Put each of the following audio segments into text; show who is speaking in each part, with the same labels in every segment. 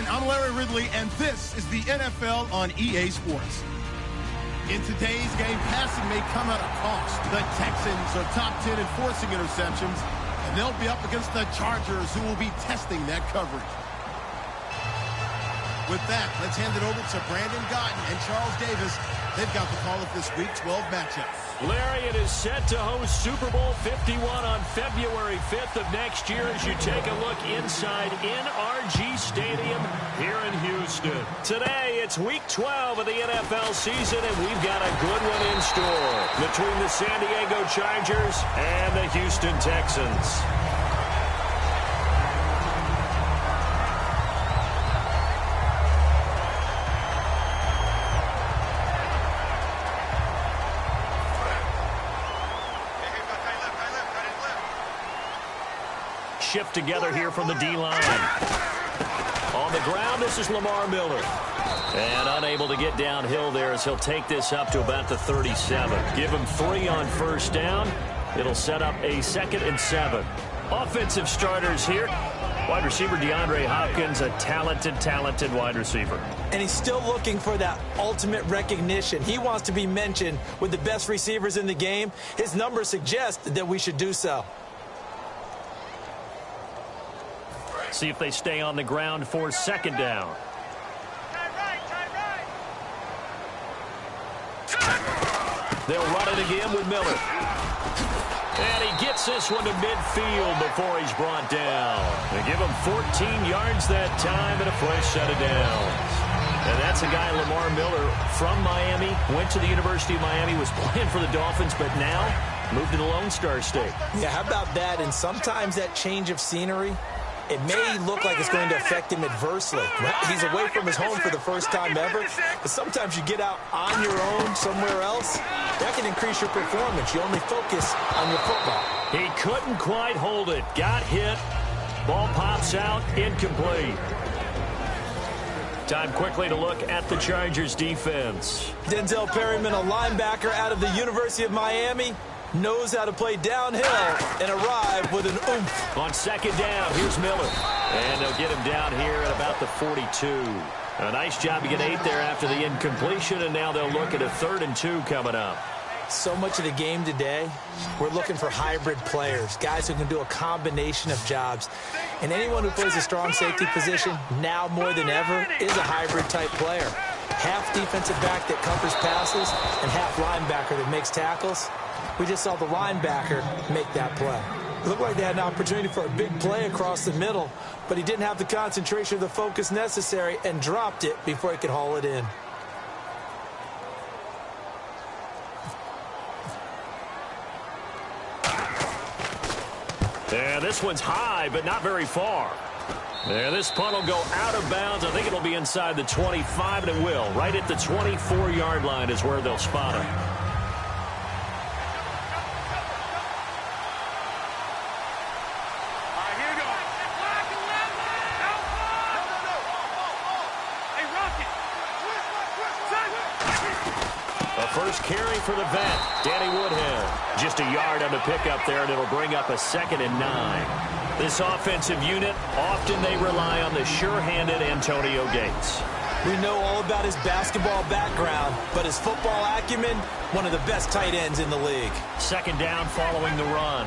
Speaker 1: everyone. I'm Larry Ridley, and this is the NFL on EA Sports. In today's game, passing may come at a cost. The Texans are top 10 in forcing interceptions, and they'll be up against the Chargers, who will be testing that coverage. With that, let's hand it over to Brandon Gotten and Charles Davis. They've got the call of this Week 12 matchup.
Speaker 2: Larry, it is set to host Super Bowl 51 on February 5th of next year as you take a look inside NRG Stadium here in Houston. Today, it's Week 12 of the NFL season, and we've got a good one in store between the San Diego Chargers and the Houston Texans. Shift together here from the D-line. On the ground, this is Lamar Miller. And unable to get downhill there as he'll take this up to about the 37. Give him 3 on first down. It'll set up a 2nd and 7. Offensive starters here. Wide receiver DeAndre Hopkins, a talented wide receiver.
Speaker 3: And he's still looking for that ultimate recognition. He wants to be mentioned with the best receivers in the game. His numbers suggest that we should do so.
Speaker 2: See if they stay on the ground for 2nd down. They'll run it again with Miller. And he gets this one to midfield before he's brought down. They give him 14 yards that time and a fresh set of downs. And that's a guy, Lamar Miller, from Miami. Went to the University of Miami, was playing for the Dolphins, but now moved to the Lone Star State.
Speaker 3: Yeah, how about that? And sometimes that change of scenery, it may look like it's going to affect him adversely. He's away from his home for the first time ever. But sometimes you get out on your own somewhere else, that can increase your performance. You only focus on your football.
Speaker 2: He couldn't quite hold it. Got hit. Ball pops out. Incomplete. Time quickly to look at the Chargers defense.
Speaker 3: Denzel Perryman, a linebacker out of the University of Miami, knows how to play downhill and arrive with an oomph.
Speaker 2: On 2nd down, here's Miller. And they'll get him down here at about the 42. A nice job to get 8 there after the incompletion, and now they'll look at a 3rd and 2 coming up.
Speaker 3: So much of the game today, we're looking for hybrid players, guys who can do a combination of jobs. And anyone who plays a strong safety position, now more than ever, is a hybrid-type player. Half defensive back that covers passes and half linebacker that makes tackles. We just saw the linebacker make that play. It looked like they had an opportunity for a big play across the middle, but he didn't have the concentration or the focus necessary and dropped it before he could haul it in.
Speaker 2: Yeah, this one's high, but not very far. Yeah, this punt will go out of bounds. I think it'll be inside the 25, and it will. Right at the 24-yard line is where they'll spot it. First carry for the vet, Danny Woodhead. Just a yard on the pickup there, and it'll bring up a 2nd and 9. This offensive unit, often they rely on the sure-handed Antonio Gates.
Speaker 3: We know all about his basketball background, but his football acumen, one of the best tight ends in the league.
Speaker 2: 2nd down following the run.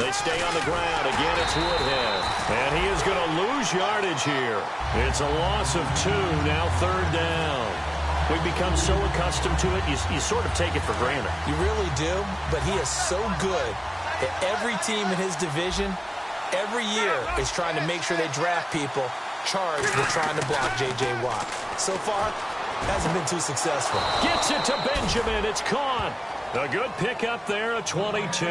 Speaker 2: They stay on the ground. Again, it's Woodhead. And he is going to lose yardage here. It's a loss of 2, now 3rd down. We've become so accustomed to it, you sort of take it for granted.
Speaker 3: You really do, but he is so good that every team in his division, every year, is trying to make sure they draft people charged with trying to block J.J. Watt. So far, hasn't been too successful.
Speaker 2: Gets it to Benjamin. It's caught. A good pickup there, a 22.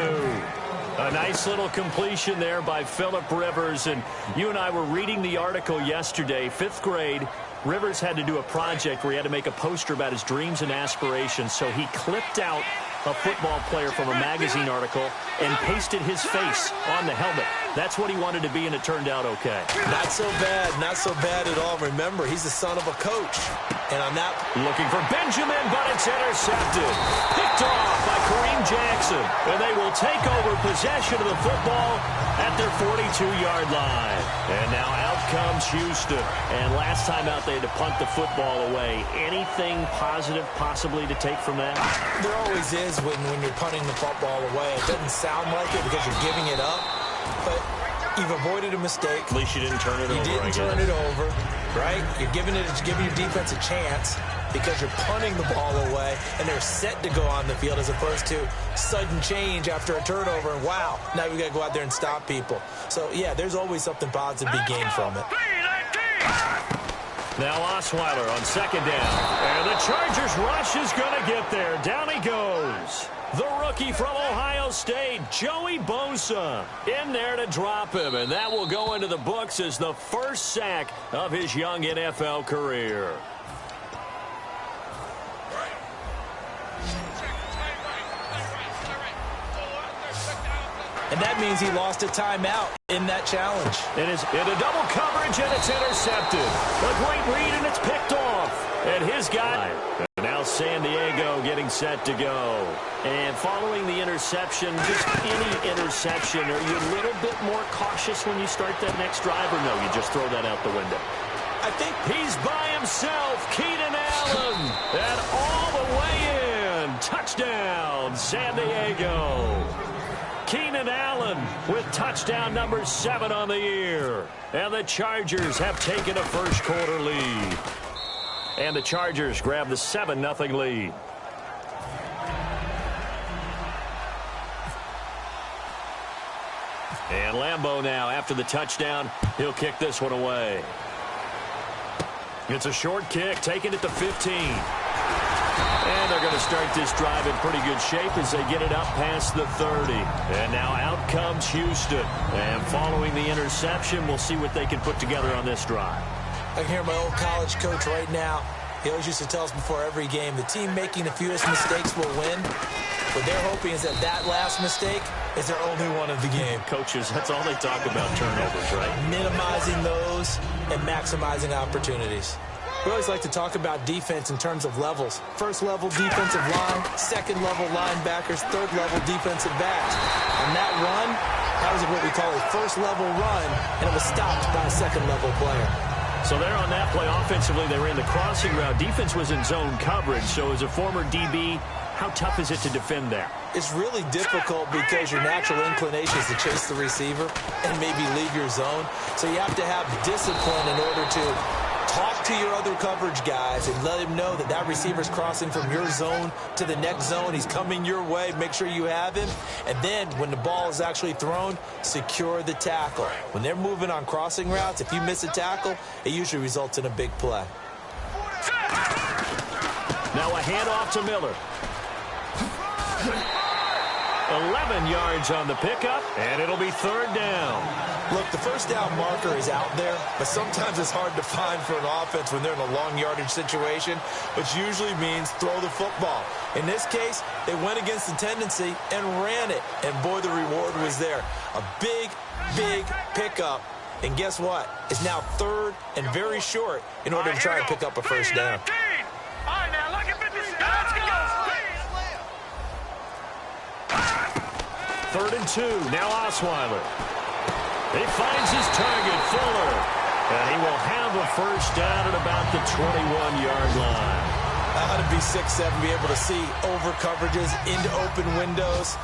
Speaker 2: A nice little completion there by Phillip Rivers. And you and I were reading the article yesterday, 5th grade. Rivers had to do a project where he had to make a poster about his dreams and aspirations. So he clipped out a football player from a magazine article and pasted his face on the helmet. That's what he wanted to be, and it turned out okay.
Speaker 3: Not so bad at all. Remember, he's the son of a coach. And on that...
Speaker 2: Looking for Benjamin, but it's intercepted. Picked off by Kareem Jackson. And they will take over possession of the football at their 42-yard line. And now out comes Houston. And last time out, they had to punt the football away. Anything positive possibly to take from that?
Speaker 3: There always is when you're punting the football away. It doesn't sound like it because you're giving it up, but you've avoided a mistake.
Speaker 2: At least you didn't turn it over.
Speaker 3: You didn't turn it over, right? You're giving your defense a chance because you're punting the ball away, and they're set to go on the field as opposed to sudden change after a turnover. And wow, now you got to go out there and stop people. So, yeah, there's always something positive to be gained from it.
Speaker 2: Now Osweiler on second down. And the Chargers rush is going to get there. Down he goes. The rookie from Ohio State, Joey Bosa, in there to drop him. And that will go into the books as the first sack of his young NFL career.
Speaker 3: And that means he lost a timeout in that challenge.
Speaker 2: It is into double coverage, and it's intercepted. A great read, and it's picked off. And his guy. And now San Diego getting set to go. And following the interception, just any interception, are you a little bit more cautious when you start that next drive, or no, you just throw that out the window?
Speaker 3: I think
Speaker 2: he's by himself. Keenan Allen. And all the way in. Touchdown, San Diego. Keenan Allen with touchdown number 7 on the year. And the Chargers have taken a first-quarter lead. And the Chargers grab the 7-0 lead. And Lambeau now, after the touchdown, he'll kick this one away. It's a short kick, taking it to 15. And they're going to start this drive in pretty good shape as they get it up past the 30. And now out comes Houston. And following the interception, we'll see what they can put together on this drive.
Speaker 3: I can hear my old college coach right now. He always used to tell us before every game, the team making the fewest mistakes will win. What they're hoping is that last mistake is their only one of the game.
Speaker 2: Coaches, that's all they talk about, turnovers, right?
Speaker 3: Minimizing those and maximizing opportunities. We always like to talk about defense in terms of levels. First level defensive line, second level linebackers, third level defensive backs. On that run, that was what we call a first level run, and it was stopped by a second level player.
Speaker 2: So there on that play, offensively, they ran the crossing route. Defense was in zone coverage. So as a former DB, how tough is it to defend that?
Speaker 3: It's really difficult because your natural inclination is to chase the receiver and maybe leave your zone. So you have to have discipline in order to talk to your other coverage guys and let him know that that receiver's crossing from your zone to the next zone. He's coming your way. Make sure you have him. And then when the ball is actually thrown, secure the tackle. When they're moving on crossing routes, if you miss a tackle, it usually results in a big play.
Speaker 2: Now a handoff to Miller. 11 yards on the pickup, and it'll be third down.
Speaker 3: Look, the first down marker is out there, but sometimes it's hard to find for an offense when they're in a long yardage situation, which usually means throw the football. In this case, they went against the tendency and ran it, and boy, the reward was there. A big, big pickup, and guess what? It's now third and very short in order to try and pick up a first down.
Speaker 4: All right, now look at 50. Let's go.
Speaker 2: 3rd and 2. Now Osweiler. He finds his target, Fuller. And he will have a first down at about the 21-yard line.
Speaker 3: That ought to be 6'7", be able to see over coverages into open windows.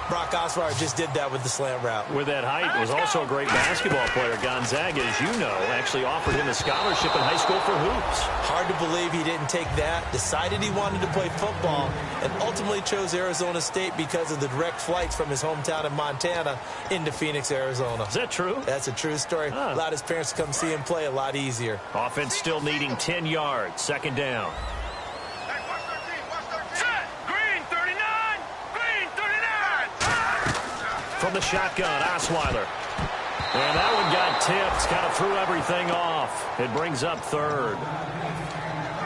Speaker 3: Brock Osweiler just did that with the slant route.
Speaker 2: With that height, was also a great basketball player. Gonzaga, as you know, actually offered him a scholarship in high school for hoops.
Speaker 3: Hard to believe he didn't take that, decided he wanted to play football, and ultimately chose Arizona State because of the direct flights from his hometown in Montana into Phoenix, Arizona.
Speaker 2: Is that true?
Speaker 3: That's a true story. Allowed his parents to come see him play a lot easier.
Speaker 2: Offense still needing 10 yards. 2nd down. From the shotgun, Osweiler. And that one got tipped, kind of threw everything off. It brings up 3rd.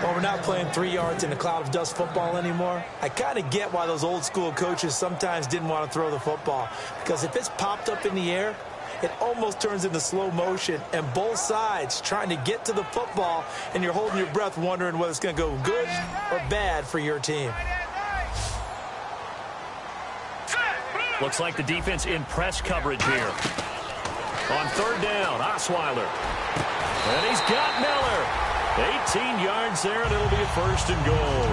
Speaker 3: Well, we're not playing 3 yards in a cloud of dust football anymore. I kind of get why those old school coaches sometimes didn't want to throw the football, because if it's popped up in the air, it almost turns into slow motion, and both sides trying to get to the football, and you're holding your breath wondering whether it's going to go good or bad for your team.
Speaker 2: Looks like the defense in press coverage here. On third down, Osweiler. And he's got Miller. 18 yards there, and it'll be a first and goal.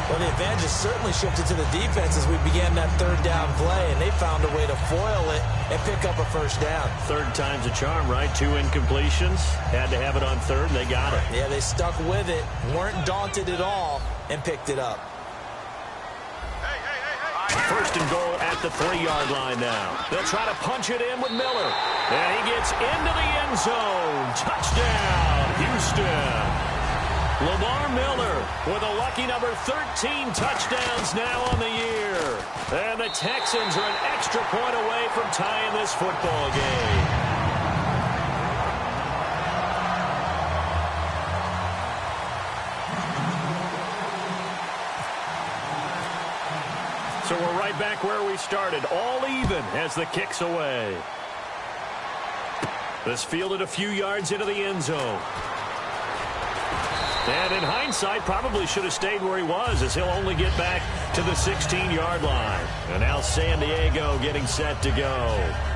Speaker 3: Well, the advantage has certainly shifted to the defense as we began that third down play, and they found a way to foil it and pick up a first down.
Speaker 2: Third time's a charm, right? 2 incompletions. Had to have it on third, and they got it.
Speaker 3: Yeah, they stuck with it, weren't daunted at all, and picked it up.
Speaker 2: First and goal at the 3-yard line now. They'll try to punch it in with Miller. And he gets into the end zone. Touchdown, Houston. Lamar Miller with a lucky number 13 touchdowns now on the year. And the Texans are an extra point away from tying this football game. So we're right back where we started, all even as the kick's away. This fielded a few yards into the end zone. And in hindsight, probably should have stayed where he was, as he'll only get back to the 16-yard line. And now San Diego getting set to go.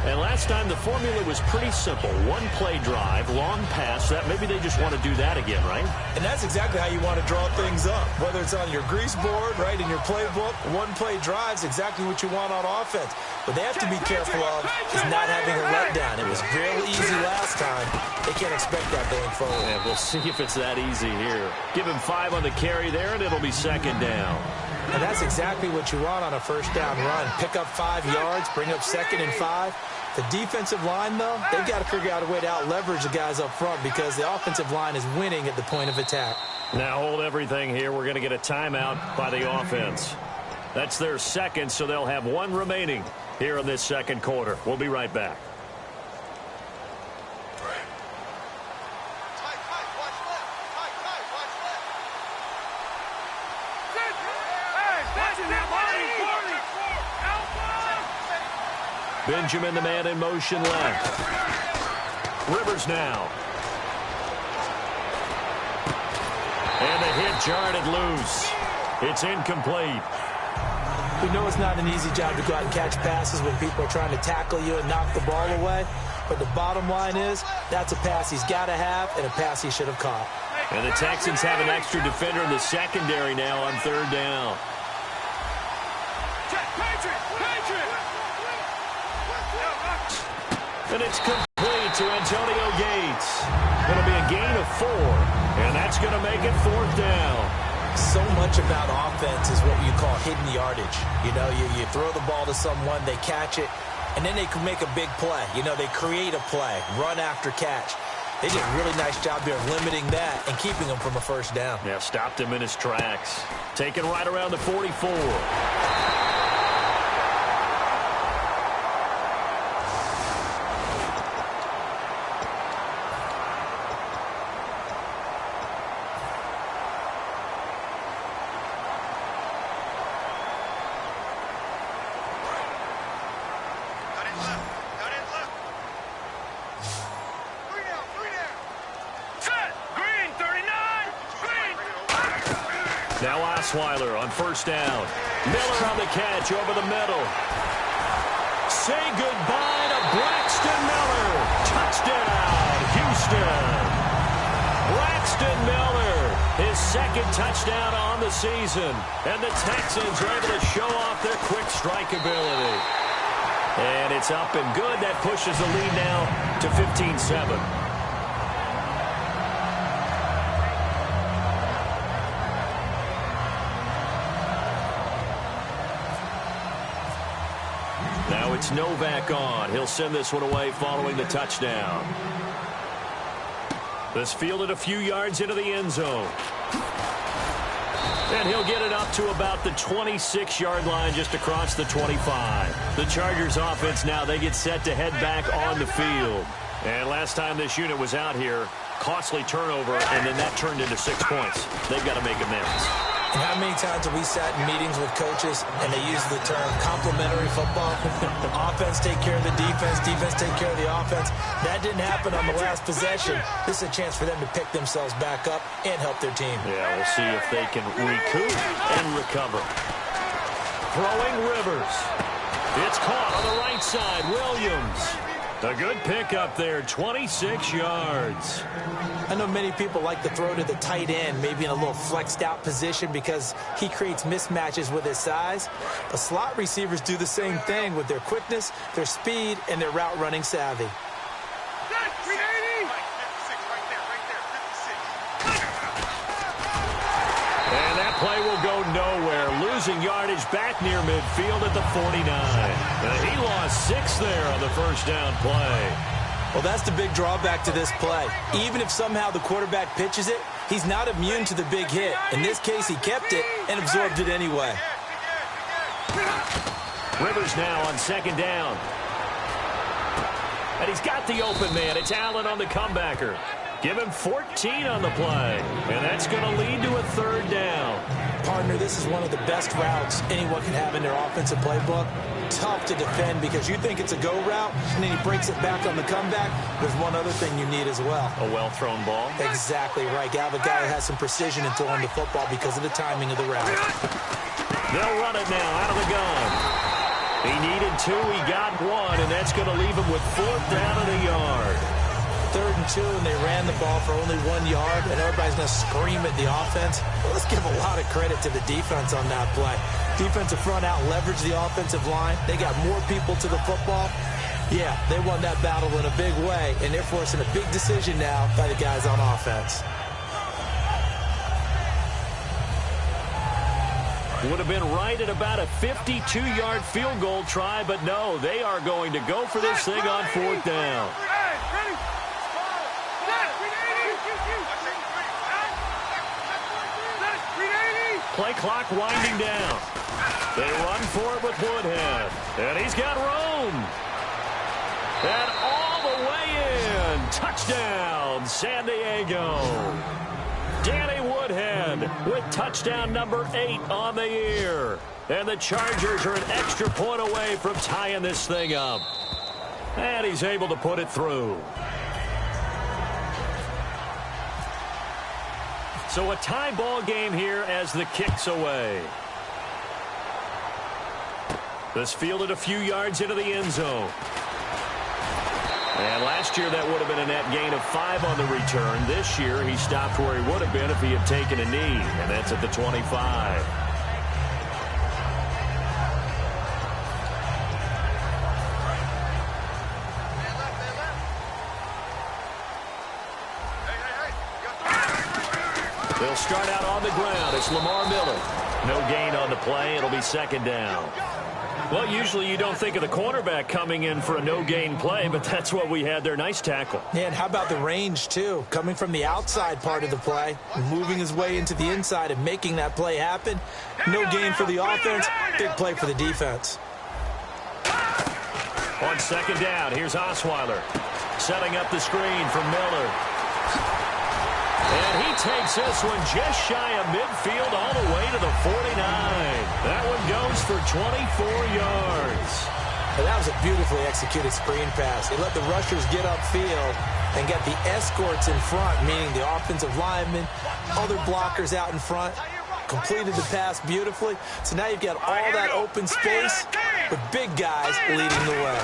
Speaker 2: And last time the formula was pretty simple. One-play drive, long pass. That maybe they just want to do that again, right?
Speaker 3: And that's exactly how you want to draw things up. Whether it's on your grease board, right, in your playbook, one-play drive's exactly what you want on offense. What they have to be careful of is not having a letdown. It was real easy last time. They can't expect that going forward.
Speaker 2: Yeah, we'll see if it's that easy here. Give him 5 on the carry there, and it'll be second down.
Speaker 3: And that's exactly what you want on a first down run. Pick up 5 yards, bring up 2nd and 5. The defensive line, though, they've got to figure out a way to out-leverage the guys up front because the offensive line is winning at the point of attack.
Speaker 2: Now hold everything here. We're going to get a timeout by the offense. That's their second, so they'll have 1 remaining here in this second quarter. We'll be right back. Benjamin, the man in motion left. Rivers now. And the hit jarred it loose. It's incomplete.
Speaker 3: We know it's not an easy job to go out and catch passes when people are trying to tackle you and knock the ball away. But the bottom line is that's a pass he's got to have and a pass he should have caught.
Speaker 2: And the Texans have an extra defender in the secondary now on third down. And it's complete to Antonio Gates. It'll be a gain of 4, and that's going to make it 4th down.
Speaker 3: So much about offense is what you call hidden yardage. You know, you throw the ball to someone, they catch it, and then they can make a big play. You know, they create a play, run after catch. They did a really nice job here limiting that and keeping him from a first down.
Speaker 2: Yeah, stopped him in his tracks. Taken right around the 44. Now Osweiler on first down. Miller on the catch over the middle. Say goodbye to Braxton Miller. Touchdown, Houston. Braxton Miller, his 2nd touchdown on the season. And the Texans are able to show off their quick strike ability. And it's up and good. That pushes the lead now to 15-7. Now it's Novak on. He'll send this one away following the touchdown. This fielded a few yards into the end zone. And he'll get it up to about the 26-yard line just across the 25. The Chargers offense now, they get set to head back on the field. And last time this unit was out here, Costly turnover, and then that turned into 6 points. They've got to make amends.
Speaker 3: And how many times have we sat in meetings with coaches and they use the term complementary football? Offense take care of the defense, defense take care of the offense. That didn't happen on the last possession. This is a chance for them to pick themselves back up and help their team.
Speaker 2: Yeah, we'll see if they can recoup and recover. Throwing Rivers. It's caught on the right side. Williams. A good pickup there, 26 yards.
Speaker 3: I know many people like to throw to the tight end, maybe in a little flexed out position because he creates mismatches with his size. But slot receivers do the same thing with their quickness, their speed, and their route running savvy.
Speaker 2: And that play will go nowhere. Losing yardage back near midfield at the 49. He lost 6 there on the first down play.
Speaker 3: Well, that's the big drawback to this play. Even if somehow the quarterback pitches it, he's not immune to the big hit. In this case, he kept it and absorbed it anyway.
Speaker 2: Rivers now on second down. And he's got the open man. It's Allen on the comebacker. Give him 14 on the play. And that's going to lead to a third down.
Speaker 3: Partner, this is one of the best routes anyone can have in their offensive playbook. Tough to defend because you think it's a go route, and then he breaks it back on the comeback. There's one other thing you need as well.
Speaker 2: A well-thrown ball.
Speaker 3: Exactly right. You have a guy who has some precision in throwing the football because of the timing of the route.
Speaker 2: They'll run it now out of the gun. He needed 2. He got 1, and that's going to leave him with 4th down and a yard.
Speaker 3: 3rd and 2, and they ran the ball for only 1 yard, and everybody's going to scream at the offense. Well, let's give a lot of credit to the defense on that play. Defensive front out leveraged the offensive line. They got more people to the football. Yeah, they won that battle in a big way, and they're forcing a big decision now by the guys on offense.
Speaker 2: Would have been right at about a 52-yard field goal try, but no, they are going to go for this thing on 4th down. Play clock winding down. They run for it with Woodhead. And he's got room. And all the way in. Touchdown, San Diego. Danny Woodhead with touchdown number 8 on the year. And the Chargers are an extra point away from tying this thing up. And he's able to put it through. So a tie ball game here as the kick's away. This fielded a few yards into the end zone. And last year that would have been a net gain of 5 on the return. This year he stopped where he would have been if he had taken a knee. And that's at the 25. They'll start out on the ground. It's Lamar Miller. No gain on the play. It'll be 2nd down. Well, usually you don't think of the cornerback coming in for a no-gain play, but that's what we had there. Nice tackle.
Speaker 3: Yeah, and how about the range, too? Coming from the outside part of the play, moving his way into the inside and making that play happen. No gain for the offense, big play for the defense.
Speaker 2: On 2nd down, here's Osweiler. Setting up the screen for Miller. And he takes this one just shy of midfield all the way to the 49. That one goes for 24 yards.
Speaker 3: But that was a beautifully executed screen pass. They let the rushers get upfield and get the escorts in front, meaning the offensive linemen, other blockers out in front, completed the pass beautifully. So now you've got all that open space with big guys leading the way.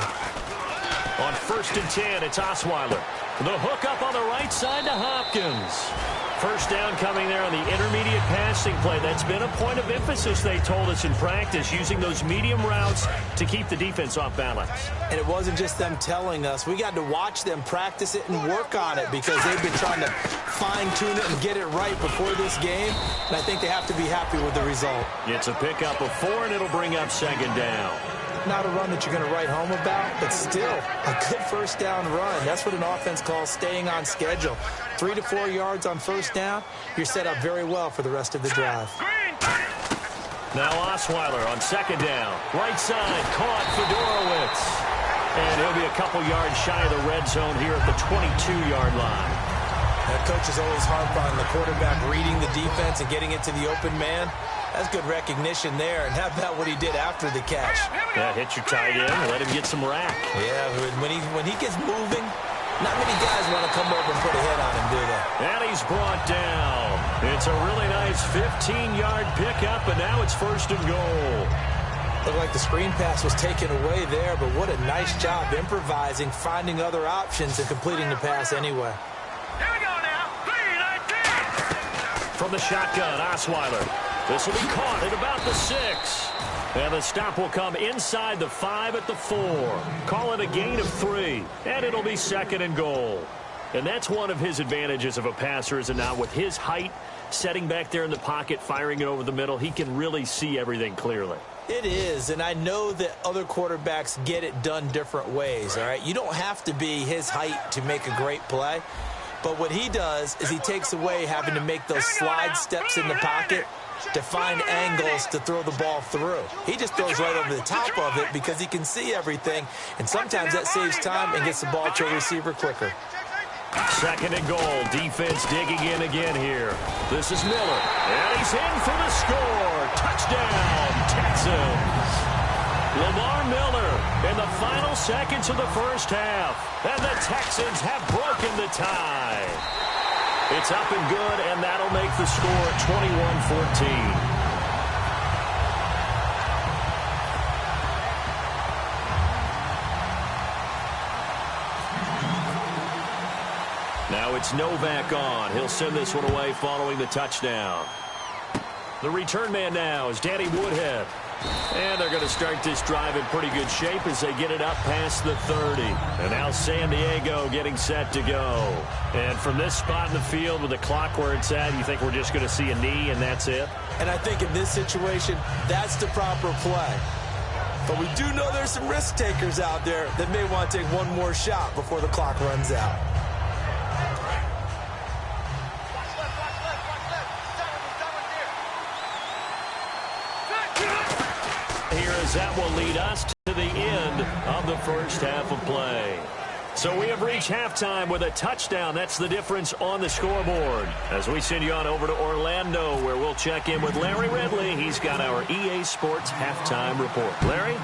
Speaker 2: On 1st and 10, it's Osweiler. The hook up on the right side to Hopkins. First down coming there on the intermediate passing play. That's been a point of emphasis, they told us in practice, using those medium routes to keep the defense off balance.
Speaker 3: And it wasn't just them telling us. We got to watch them practice it and work on it because they've been trying to fine-tune it and get it right before this game. And I think they have to be happy with the result.
Speaker 2: It's a pickup of 4, and it'll bring up 2nd down.
Speaker 3: Not a run that you're going to write home about, but still a good first down run. That's what an offense calls staying on schedule. 3 to 4 yards on first down, you're set up very well for the rest of the drive.
Speaker 2: Now Osweiler on 2nd down. Right side, caught Fedorowicz. And he'll be a couple yards shy of the red zone here at the 22-yard line.
Speaker 3: Coaches always harp on the quarterback reading the defense and getting it to the open man. That's good recognition there. And how about what he did after the catch?
Speaker 2: Yeah, hit your tight end, let him get some rack.
Speaker 3: Yeah, when he gets moving, not many guys want to come over and put a hit on him, do they?
Speaker 2: And he's brought down. It's a really nice 15-yard pickup, and now it's 1st and goal.
Speaker 3: Looked like the screen pass was taken away there, but what a nice job improvising, finding other options, and completing the pass anyway.
Speaker 4: Here we go now. 3-19.
Speaker 2: From the shotgun, Osweiler. This will be caught at about the 6. And the stop will come inside the 5 at the 4. Call it a gain of 3. And it'll be 2nd and goal. And that's one of his advantages of a passer, is it not? With his height, setting back there in the pocket, firing it over the middle, he can really see everything clearly.
Speaker 3: It is, and I know that other quarterbacks get it done different ways, all right? You don't have to be his height to make a great play. But what he does is he takes away having to make those slide steps in the pocket to find angles to throw the ball through. He just throws right over the top of it because he can see everything, and sometimes that saves time and gets the ball to a receiver quicker.
Speaker 2: 2nd and goal. Defense digging in again here. This is Miller, and he's in for the score. Touchdown, Texans. Lamar Miller in the final seconds of the first half, and the Texans have broken the tie. It's up and good, and that'll make the score 21-14. Now it's Novak on. He'll send this one away following the touchdown. The return man now is Danny Woodhead. And they're going to start this drive in pretty good shape as they get it up past the 30. And now San Diego getting set to go. And from this spot in the field with the clock where it's at, you think we're just going to see a knee and that's it?
Speaker 3: And I think in this situation, that's the proper play. But we do know there's some risk takers out there that may want to take one more shot before the clock runs out.
Speaker 2: That will lead us to the end of the first half of play. So we have reached halftime with a touchdown. That's the difference on the scoreboard. As we send you on over to Orlando, where we'll check in with Larry Ridley. He's got our EA Sports halftime report. Larry?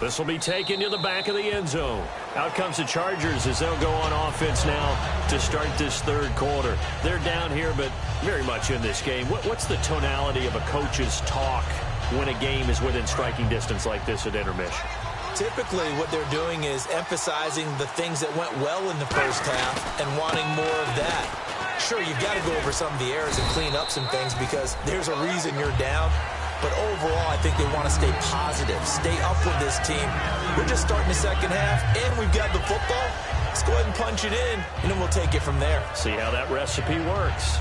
Speaker 2: This will be taken to the back of the end zone. Out comes the Chargers as they'll go on offense now to start this third quarter. They're down here, but very much in this game. What's the tonality of a coach's talk when a game is within striking distance like this at intermission?
Speaker 3: Typically, what they're doing is emphasizing the things that went well in the first half and wanting more of that. Sure, you've got to go over some of the errors and clean up some things because there's a reason you're down. But overall, I think they want to stay positive, stay up with this team. We're just starting the second half, and we've got the football. Let's go ahead and punch it in, and then we'll take it from there.
Speaker 2: See how that recipe works.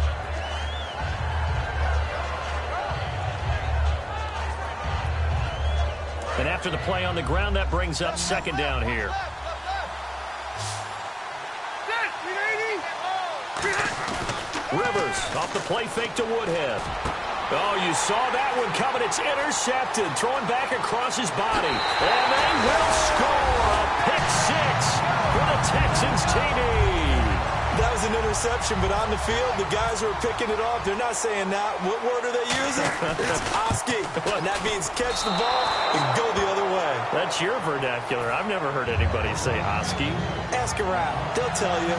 Speaker 2: And after the play on the ground, that brings up 2nd down here. Rivers off the play fake to Woodhead. Oh, you saw that one coming. It's intercepted. Throwing back across his body. And they will score a pick 6 for the Texans TD.
Speaker 3: That was an interception, but on the field, the guys who are picking it off, they're not saying that. What word are they using? It's Oski. And that means catch the ball and go the other way.
Speaker 2: That's your vernacular. I've never heard anybody say Oski.
Speaker 3: Ask around. They'll tell you.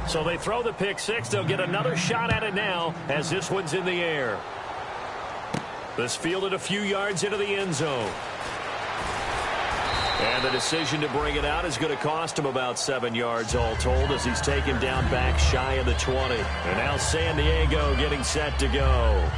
Speaker 2: So they throw the pick 6. They'll get another shot at it now as this one's in the air. This fielded a few yards into the end zone. And the decision to bring it out is going to cost him about 7 yards all told as he's taken down back shy of the 20. And now San Diego getting set to go.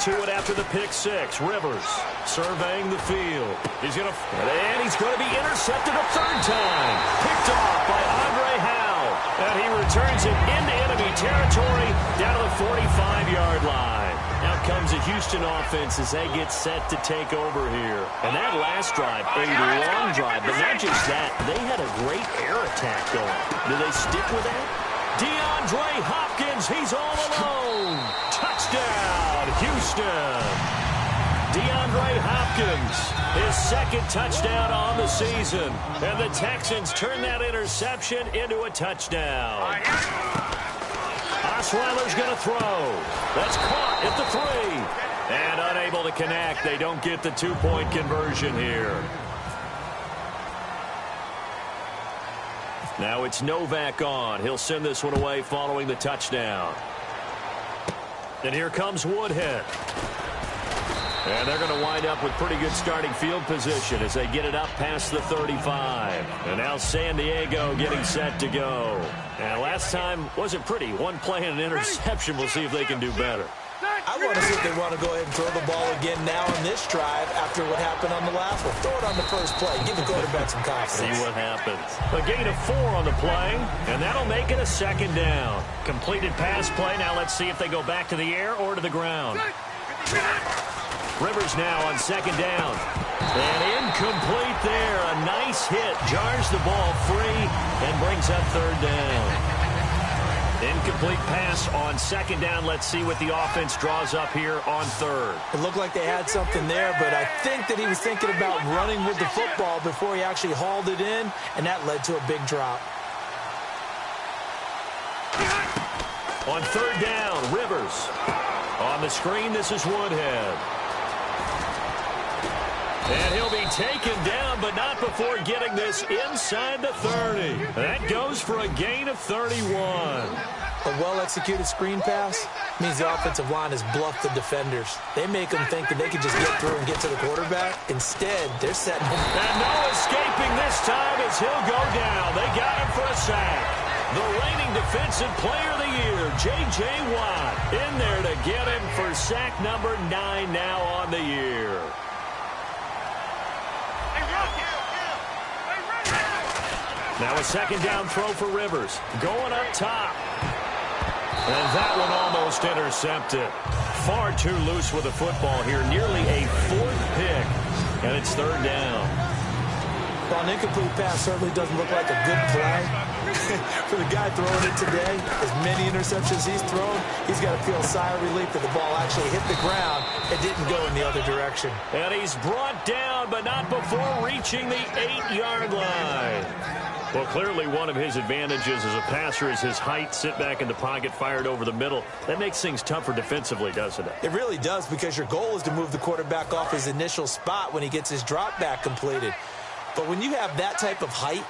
Speaker 2: To it after the pick 6. Rivers surveying the field. And he's going to be intercepted a 3rd time. Picked off by Andre Howe. And he returns it into enemy territory down to the 45-yard line. Out comes the Houston offense as they get set to take over here. And that last drive, a long drive, but not just that. They had a great air attack going. Do they stick with that? DeAndre Hopkins, he's all alone. Touchdown, Houston. DeAndre Hopkins, his second touchdown on the season. And the Texans turn that interception into a touchdown. Osweiler's going to throw. That's caught at the 3. And unable to connect. They don't get the 2-point conversion here. Now it's Novak on. He'll send this one away following the touchdown. And here comes Woodhead. And they're going to wind up with pretty good starting field position as they get it up past the 35. And now San Diego getting set to go. And last time wasn't pretty. One play and an interception. We'll see if they can do better.
Speaker 3: I want to see if they want to go ahead and throw the ball again now on this drive after what happened on the last one. Throw it on the first play. Give the quarterback some confidence.
Speaker 2: See what happens. A gain of 4 on the play, and that'll make it a second down. Completed pass play. Now let's see if they go back to the air or to the ground. Rivers now on second down. And incomplete there. A nice hit. Jars the ball free and brings up third down. Incomplete pass on second down. Let's see what the offense draws up here on third.
Speaker 3: It looked like they had something there, but I think that he was thinking about running with the football before he actually hauled it in, and that led to a big drop.
Speaker 2: On third down, Rivers. On the screen, this is Woodhead. And he'll be taken down, but not before getting this inside the 30. That goes for a gain of 31.
Speaker 3: A well-executed screen pass means the offensive line has bluffed the defenders. They make them think that they can just get through and get to the quarterback. Instead, they're setting him.
Speaker 2: And no escaping this time as he'll go down. They got him for a sack. The reigning defensive player of the year, J.J. Watt, in there to get him for sack number 9 now on the year. Now a second down throw for Rivers. Going up top. And that one almost intercepted. Far too loose with the football here. Nearly a 4th pick. And it's third down.
Speaker 3: Well, an incomplete pass certainly doesn't look like a good play. For the guy throwing it today, as many interceptions he's thrown, he's got to feel a sigh of relief that the ball actually hit the ground and didn't go in the other direction.
Speaker 2: And he's brought down, but not before reaching the 8-yard line. Well, clearly one of his advantages as a passer is his height. Sit back in the pocket, fired over the middle. That makes things tougher defensively, doesn't it?
Speaker 3: It really does, because your goal is to move the quarterback off his initial spot when he gets his drop back completed. But when you have that type of height,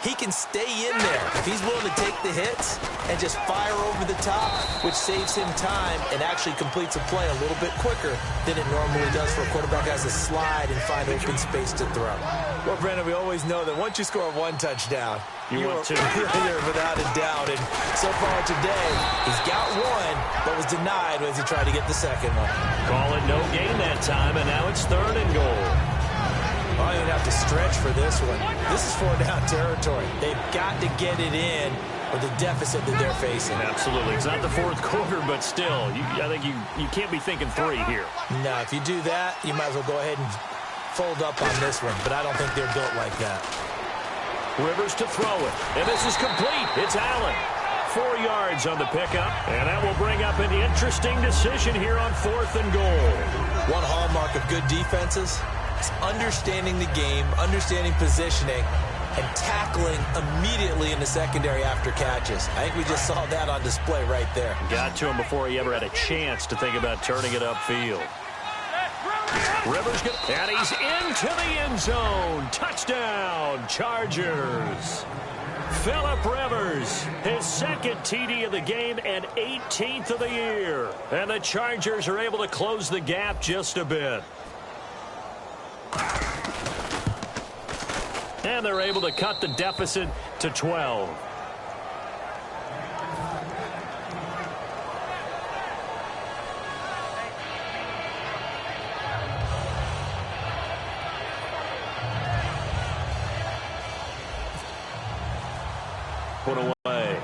Speaker 3: he can stay in there if he's willing to take the hits and just fire over the top, which saves him time and actually completes a play a little bit quicker than it normally does for a quarterback has to slide and find open space to throw. Well, Brandon, we always know that once you score one touchdown,
Speaker 2: you want two.
Speaker 3: You're without a doubt. And so far today, he's got one, but was denied as he tried to get the second one.
Speaker 2: Call it no gain that time, and now it's third and goal.
Speaker 3: I don't even have to stretch for this one. This is 4-down territory. They've got to get it in with the deficit that they're facing.
Speaker 2: Absolutely. It's not the fourth quarter, but still, I think you can't be thinking 3 here.
Speaker 3: No, if you do that, you might as well go ahead and fold up on this one, but I don't think they're built like that.
Speaker 2: Rivers to throw it, and this is complete. It's Allen. 4 yards on the pickup, and that will bring up an interesting decision here on 4th and goal.
Speaker 3: One hallmark of good defenses is understanding the game, understanding positioning, and tackling immediately in the secondary after catches. I think we just saw that on display right there.
Speaker 2: Got to him before he ever had a chance to think about turning it upfield. Rivers, and he's into the end zone. Touchdown, Chargers. Phillip Rivers, his second TD of the game and 18th of the year. And the Chargers are able to close the gap just a bit. And they're able to cut the deficit to 12. Put away.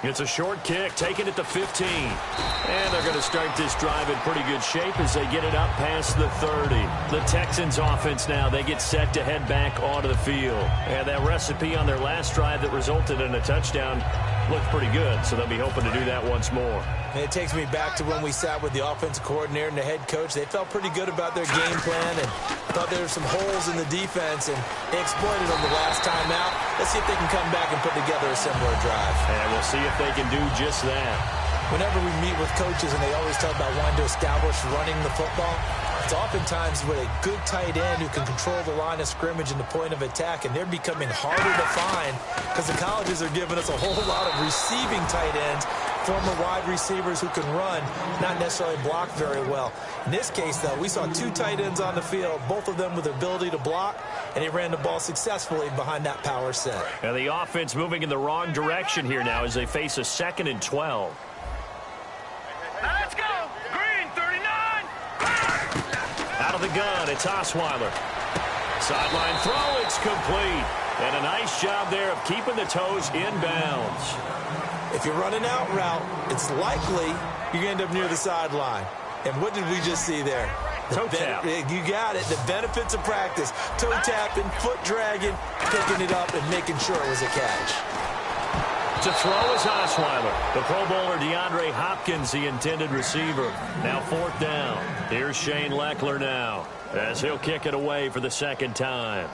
Speaker 2: It's a short kick, taking it to 15. And they're going to start this drive in pretty good shape as they get it up past the 30. The Texans offense now, they get set to head back onto the field. And that recipe on their last drive that resulted in a touchdown looked pretty good, so they'll be hoping to do that once more.
Speaker 3: And it takes me back to when we sat with the offensive coordinator and the head coach. They felt pretty good about their game plan and thought there were some holes in the defense, and they exploited them the last time out. Let's see if they can come back and put together a similar drive.
Speaker 2: And we'll see if they can do just that.
Speaker 3: Whenever we meet with coaches and they always talk about wanting to establish running the football, it's oftentimes with a good tight end who can control the line of scrimmage and the point of attack, and they're becoming harder to find because the colleges are giving us a whole lot of receiving tight ends, former wide receivers who can run, not necessarily block very well. In this case, though, we saw two tight ends on the field, both of them with the ability to block, and they ran the ball successfully behind that power set.
Speaker 2: And the offense moving in the wrong direction here now as they face a 2nd and 12.
Speaker 4: Let's go! Green, 39!
Speaker 2: Out of the gun, it's Osweiler. Sideline throw, it's complete. And a nice job there of keeping the toes in bounds.
Speaker 3: If you're running out route, it's likely you're going to end up near the sideline. And what did we just see there?
Speaker 2: Toe tap.
Speaker 3: You got it. The benefits of practice. Toe tapping, foot dragging, picking it up, and making sure it was a catch.
Speaker 2: To throw is Osweiler. The Pro Bowler DeAndre Hopkins, the intended receiver. Now 4th down. Here's Shane Leckler now as he'll kick it away for the 2nd time.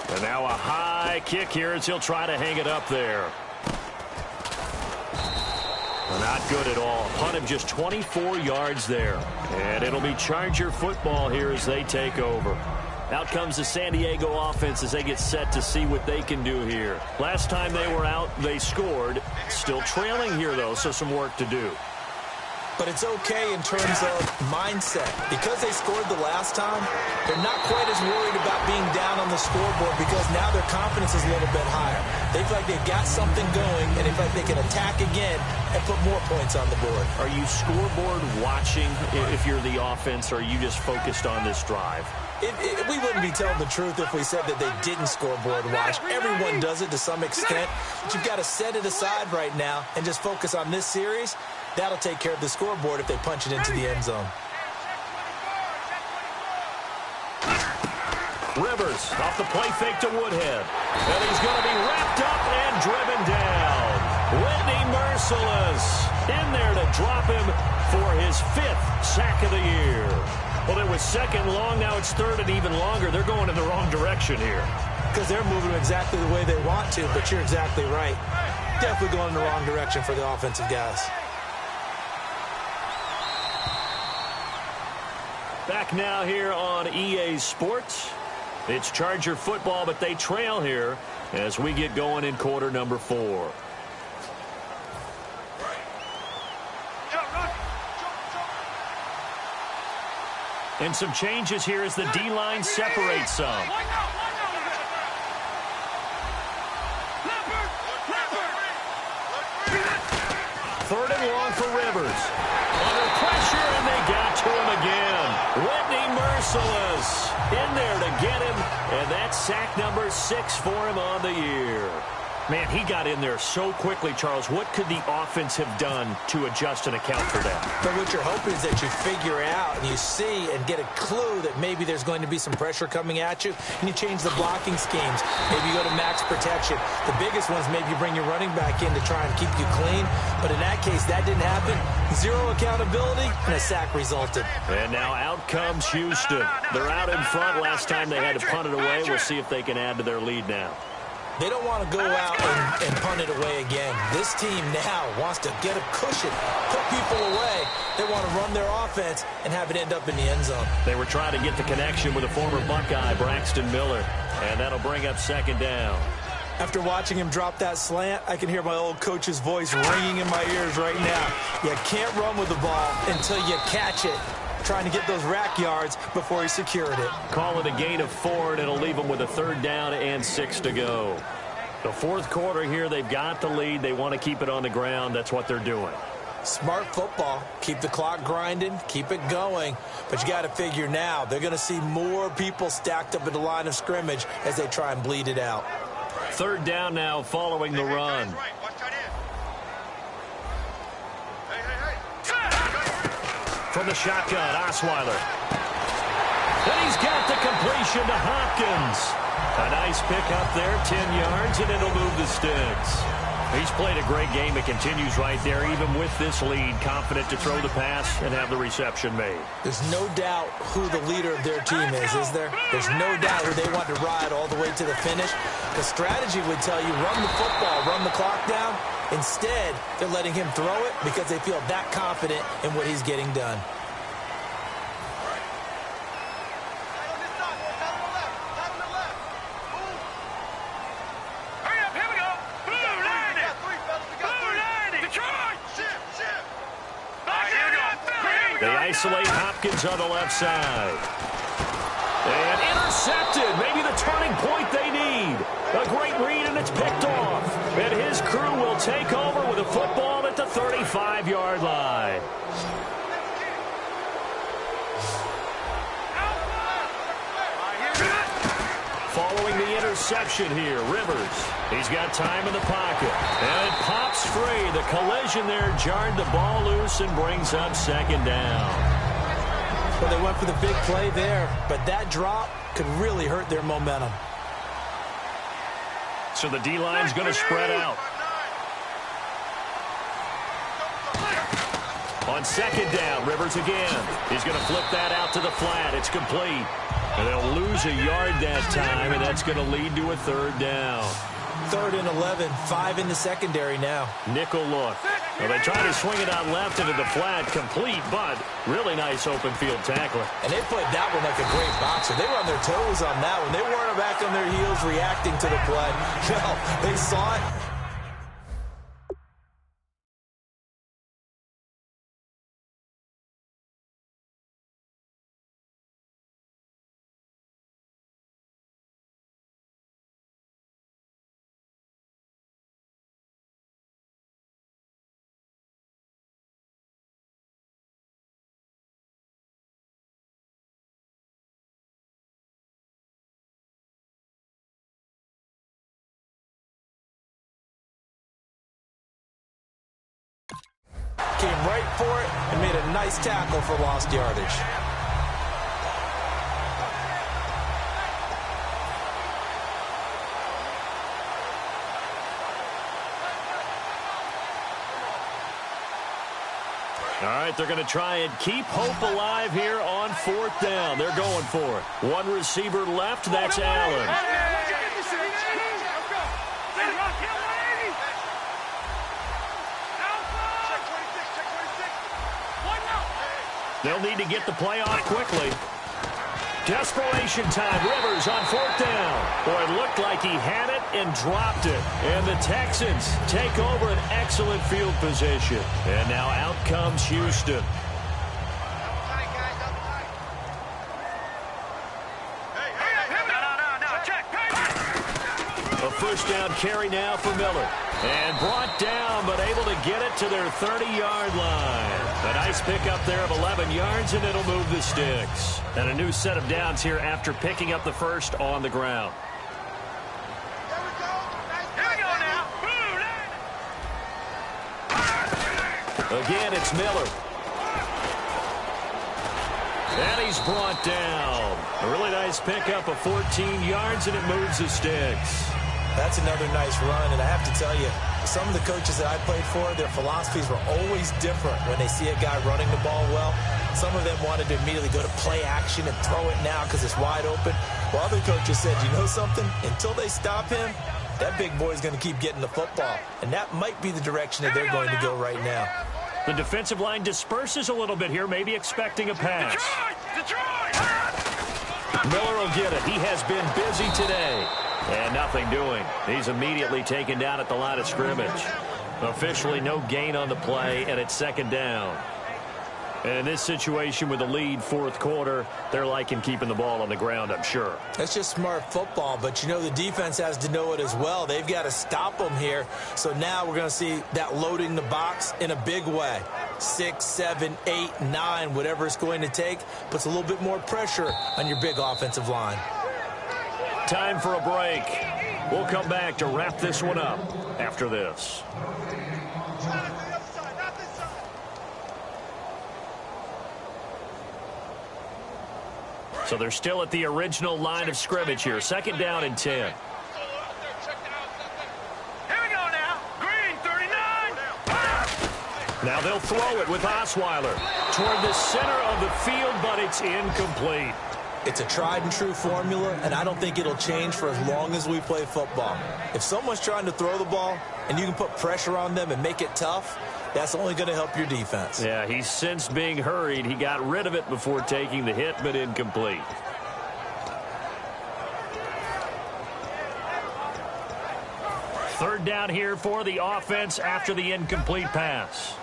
Speaker 2: And now a high kick here as he'll try to hang it up there. Not good at all. Punt of just 24 yards there. And it'll be Charger football here as they take over. Out comes the San Diego offense as they get set to see what they can do here. Last time they were out, they scored. Still trailing here, though, so some work to do.
Speaker 3: But it's okay in terms of mindset. Because they scored the last time, they're not quite as worried about being down on the scoreboard because now their confidence is a little bit higher. They feel like they've got something going, and they feel like they can attack again and put more points on the board.
Speaker 2: Are you scoreboard watching if you're the offense, or are you just focused on this drive?
Speaker 3: We wouldn't be telling the truth if we said that they didn't scoreboard watch. Everyone does it to some extent, but you've got to set it aside right now and just focus on this series. That'll take care of the scoreboard if they punch it into the end zone.
Speaker 2: Rivers off the play fake to Woodhead. And he's going to be wrapped up and driven down. Whitney Merciless in there to drop him for his 5th sack of the year. Well, it was 2nd long. Now it's 3rd and even longer. They're going in the wrong direction here.
Speaker 3: Because they're moving exactly the way they want to, but you're exactly right. Definitely going in the wrong direction for the offensive guys.
Speaker 2: Back now here on EA Sports. It's Charger football, but they trail here as we get going in quarter number 4. And some changes here as the D-line separates some. 3rd and long for Rivers. Under pressure, and they got to him again. Whitney Merciless in there to get him, and that's sack number 6 for him on the year. Man, he got in there so quickly, Charles. What could the offense have done to adjust and account for that?
Speaker 3: But what you're hoping is that you figure out and you see and get a clue that maybe there's going to be some pressure coming at you, and you change the blocking schemes. Maybe you go to max protection. The biggest one is maybe you bring your running back in to try and keep you clean. But in that case, that didn't happen. 0 accountability, and a sack resulted.
Speaker 2: And now out comes Houston. They're out in front. Last time they had to punt it away. We'll see if they can add to their lead now.
Speaker 3: They don't want to go out and punt it away again. This team now wants to get a cushion, put people away. They want to run their offense and have it end up in the end zone.
Speaker 2: They were trying to get the connection with a former Buckeye, Braxton Miller, and that'll bring up 2nd down.
Speaker 3: After watching him drop that slant, I can hear my old coach's voice ringing in my ears right now. You can't run with the ball until you catch it. Trying to get those rack yards before he secured it.
Speaker 2: Call it a gain of 4, and it'll leave them with a 3rd down and 6 to go. The 4th quarter here, they've got the lead. They want to keep it on the ground. That's what they're doing.
Speaker 3: Smart football. Keep the clock grinding, keep it going. But you got to figure now, they're going to see more people stacked up at the line of scrimmage as they try and bleed it out.
Speaker 2: Third down now following the run. From the shotgun, Osweiler. And he's got the completion to Hopkins. A nice pick up there, 10 yards, and it'll move the sticks. He's played a great game. It continues right there, even with this lead, confident to throw the pass and have the reception made.
Speaker 3: There's no doubt who the leader of their team is there? There's no doubt who they want to ride all the way to the finish. The strategy would tell you, run the football, run the clock down. Instead, they're letting him throw it because they feel that confident in what he's getting done.
Speaker 2: They isolate Hopkins on the left side. And intercepted. Maybe the turning point they need. A great read, and it's picked off. And his crew will take over with a football at the 35-yard line. Following the interception here, Rivers. He's got time in the pocket. And it pops free. The collision there jarred the ball loose and brings up second down.
Speaker 3: Well, they went for the big play there, but that drop could really hurt their momentum.
Speaker 2: So the D-line's going to spread out. On second down, Rivers again. He's going to flip that out to the flat. It's complete. And they'll lose a yard that time, and that's going to lead to a third down.
Speaker 3: 3rd and 11, 5 in the secondary now.
Speaker 2: Nickel look. Well, they try to swing it out left into the flat, complete, but really nice open field tackler.
Speaker 3: And they played that one like a great boxer. They were on their toes on that one. They weren't back on their heels reacting to the play. No, they saw it. Came right for it and made a nice tackle for lost yardage.
Speaker 2: All right, they're going to try and keep hope alive here on 4th down. They're going for it. One receiver left, that's Allen. They'll need to get the play off quickly. Desperation time. Rivers on 4th down. Boy, it looked like he had it and dropped it. And the Texans take over an excellent field position. And now out comes Houston. A first down carry now for Miller. And brought down, but able to get it to their 30-yard line. A nice pickup there of 11 yards, and it'll move the sticks. And a new set of downs here after picking up the first on the ground. Again, it's Miller. And he's brought down. A really nice pickup of 14 yards, and it moves the sticks.
Speaker 3: That's another nice run, and I have to tell you, some of the coaches that I played for, their philosophies were always different when they see a guy running the ball well. Some of them wanted to immediately go to play action and throw it now because it's wide open. While other coaches said, you know something? Until they stop him, that big boy's going to keep getting the football. And that might be the direction that they're going to go right now.
Speaker 2: The defensive line disperses a little bit here, maybe expecting a pass. Miller will get it. He has been busy today. And nothing doing. He's immediately taken down at the line of scrimmage. Officially no gain on the play, and it's second down. And in this situation with the lead, fourth quarter, they're liking keeping the ball on the ground, I'm sure.
Speaker 3: That's just smart football, but you know the defense has to know it as well. They've got to stop them here. So now we're going to see that loading the box in a big way. 6, 7, 8, 9, whatever it's going to take, puts a little bit more pressure on your big offensive line.
Speaker 2: Time for a break. We'll come back to wrap this one up after this. So they're still at the original line of scrimmage here. Second down and 10.
Speaker 4: Here we go now. Green, 39.
Speaker 2: Now they'll throw it with Osweiler toward the center of the field, but it's incomplete.
Speaker 3: It's a tried and true formula, and I don't think it'll change for as long as we play football. If someone's trying to throw the ball and you can put pressure on them and make it tough, that's only going to help your defense.
Speaker 2: Yeah, he's since being hurried. He got rid of it before taking the hit, but incomplete. Third down here for the offense after the incomplete pass.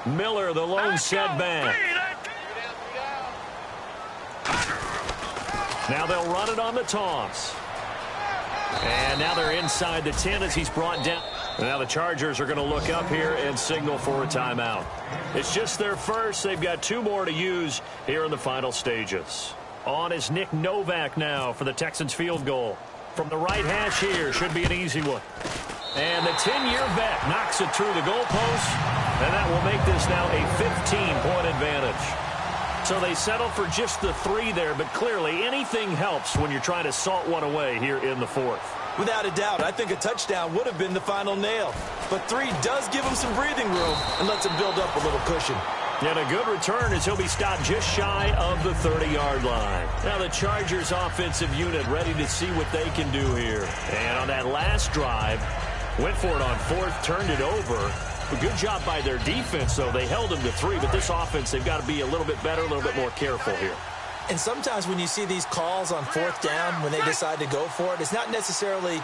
Speaker 2: Miller, the lone setback. Now they'll run it on the toss. And now they're inside the 10 as he's brought down. And now the Chargers are going to look up here and signal for a timeout. It's just their first. They've got 2 more to use here in the final stages. On is Nick Novak now for the Texans field goal. From the right hash here, should be an easy one. And the 10-year vet knocks it through the goalpost. And that will make this now a 15-point advantage. So they settle for just the 3 there, but clearly anything helps when you're trying to salt one away here in the fourth.
Speaker 3: Without a doubt, I think a touchdown would have been the final nail. But 3 does give him some breathing room and lets him build up a little cushion.
Speaker 2: And a good return as he'll be stopped just shy of the 30-yard line. Now the Chargers offensive unit ready to see what they can do here. And on that last drive, went for it on fourth, turned it over. A good job by their defense, though. They held them to 3, but this offense, they've got to be a little bit better, a little bit more careful here.
Speaker 3: And sometimes when you see these calls on fourth down, when they decide to go for it, it's not necessarily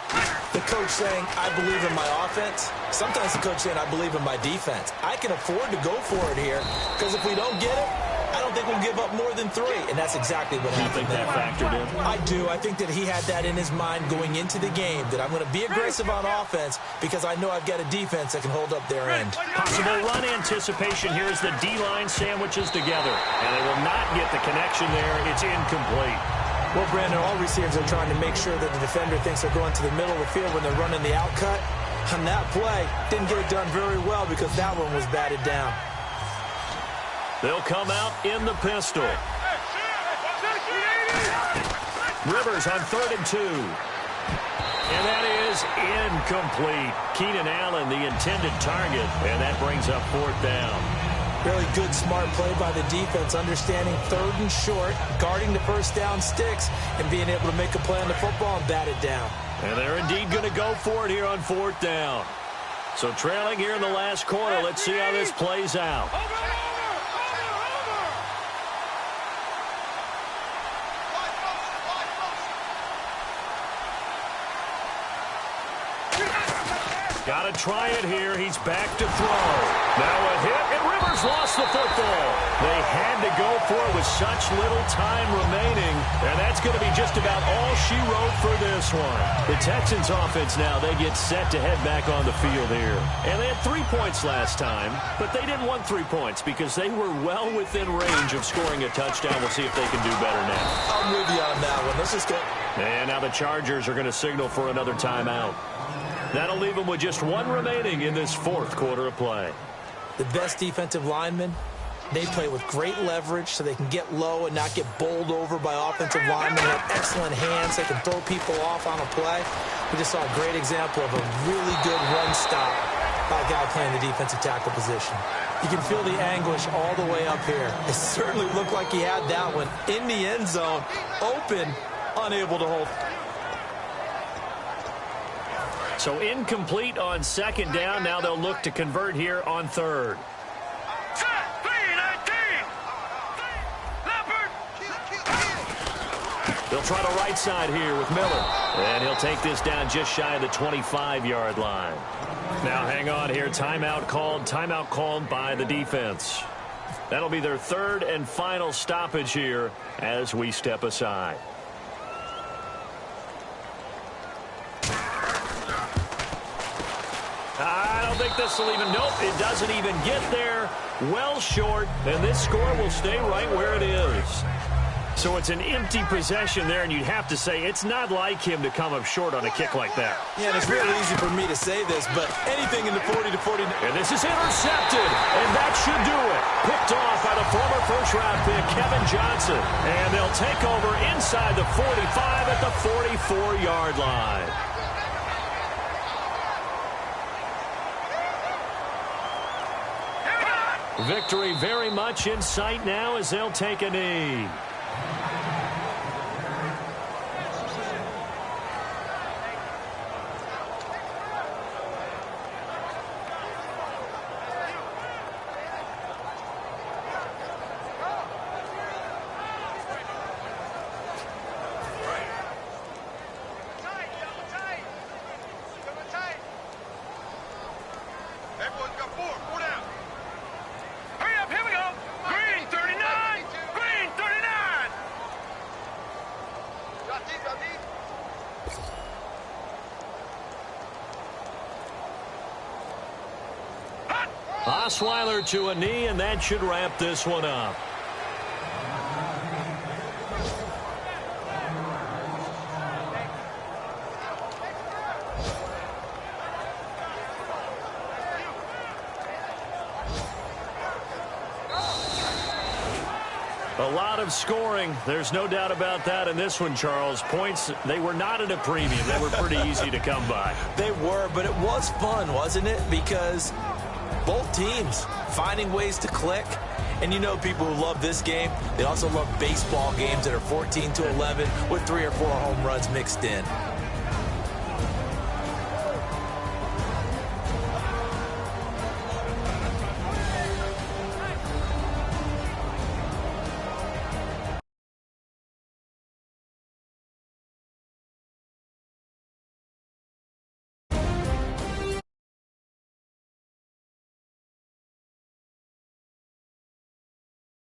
Speaker 3: the coach saying, I believe in my offense. Sometimes the coach saying, I believe in my defense. I can afford to go for it here because if we don't get it, I don't think we'll give up more than 3. And that's exactly what happened.
Speaker 2: You think that factored in?
Speaker 3: I do. I think that he had that in his mind going into the game, that I'm going to be aggressive on offense because I know I've got a defense that can hold up their end.
Speaker 2: Possible run anticipation here as the D-line sandwiches together. And they will not get the connection there. It's incomplete.
Speaker 3: Well, Brandon, all receivers are trying to make sure that the defender thinks they're going to the middle of the field when they're running the out cut. On that play, didn't get it done very well because that one was batted down.
Speaker 2: They'll come out in the pistol. Rivers on 3rd and 2. And that is incomplete. Keenan Allen, the intended target, and that brings up 4th down.
Speaker 3: Really good, smart play by the defense, understanding 3rd and short, guarding the first down sticks, and being able to make a play on the football and bat it down.
Speaker 2: And they're indeed going to go for it here on 4th down. So trailing here in the last quarter, let's see how this plays out. Got to try it here. He's back to throw. Now a hit, and Rivers lost the football. They had to go for it with such little time remaining, and that's going to be just about all she wrote for this one. The Texans offense now, they get set to head back on the field here. And they had 3 points last time, but they didn't want 3 points because they were well within range of scoring a touchdown. We'll see if they can do better now.
Speaker 3: I'm with you on that one. Let's just go.
Speaker 2: And now the Chargers are going to signal for another timeout. That'll leave them with just 1 remaining in this 4th quarter of play.
Speaker 3: The best defensive linemen, they play with great leverage so they can get low and not get bowled over by offensive linemen. They have excellent hands. They can throw people off on a play. We just saw a great example of a really good run stop by a guy playing the defensive tackle position. You can feel the anguish all the way up here. It certainly looked like he had that one in the end zone, open, unable to hold.
Speaker 2: So incomplete on 2nd down. Now they'll look to convert here on 3rd. They'll try the right side here with Miller. And he'll take this down just shy of the 25-yard line. Now hang on here. Timeout called by the defense. That'll be their third and final stoppage here as we step aside. I don't think this will even, nope, it doesn't even get there. Well short, and this score will stay right where it is. So it's an empty possession there, and you'd have to say it's not like him to come up short on a kick like that.
Speaker 3: Yeah, and it's really easy for me to say this, but anything in the 40 to 40.
Speaker 2: And this is intercepted, and that should do it. Picked off by the former first-round pick, Kevin Johnson. And they'll take over inside the 45 at the 44-yard line. Victory very much in sight now as they'll take a knee. Osweiler to a knee, and that should wrap this one up. A lot of scoring. There's no doubt about that in this one, Charles. Points, they were not at a premium. They were pretty easy to come by.
Speaker 3: They were, but it was fun, wasn't it? Because both teams finding ways to click. And you know people who love this game, they also love baseball games that are 14-11 with 3 or 4 home runs mixed in.